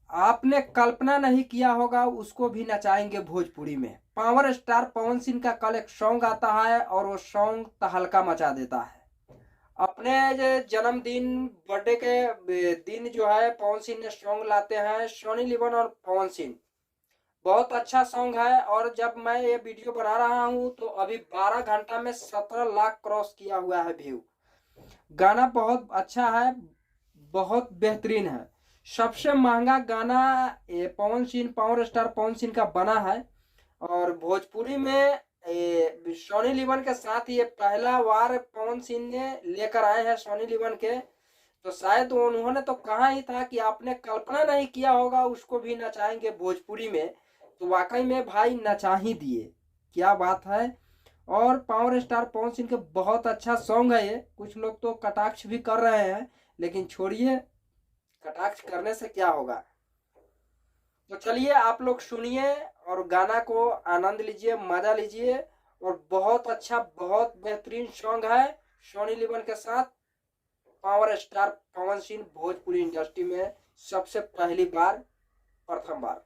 आपने कल्पना नहीं किया होगा उसको भी नचाएंगे भोजपुरी में। पावर स्टार पवन सिंह का कल एक सॉन्ग आता है और वो सॉन्ग तहलका मचा देता है। अपने जो जन्मदिन बर्थडे के दिन जो है पवन सिंह ने सॉन्ग लाते हैं, सोनी लिवन और पवन सिंह। बहुत अच्छा सॉन्ग है और जब मैं ये वीडियो बना रहा हूँ तो अभी 12 घंटा में 17 लाख क्रॉस किया हुआ है व्यू। गाना बहुत अच्छा है, बहुत बेहतरीन है। सबसे महंगा गाना ये पवन सिंह, पावर स्टार पवन सिंह का बना है। और भोजपुरी में सोनी लिवन के साथ ये पहला बार पवन सिंह ने लेकर आए हैं सोनी लिवन के। तो शायद उन्होंने तो कहा ही था कि आपने कल्पना नहीं किया होगा उसको भी नचाएंगे भोजपुरी में। तो वाकई में भाई नचा ही दिए, क्या बात है। और पावर स्टार पवन सिंह के बहुत अच्छा सॉन्ग है ये। कुछ लोग तो कटाक्ष भी कर रहे हैं, लेकिन छोड़िए, कटाक्ष करने से क्या होगा। तो चलिए आप लोग सुनिए और गाना को आनंद लीजिए, मजा लीजिए। और बहुत अच्छा, बहुत बेहतरीन सॉन्ग है सोनी लिवन के साथ power star Pawan Singh, Bhojpuri industry में सबसे पहली बार, प्रथम बार।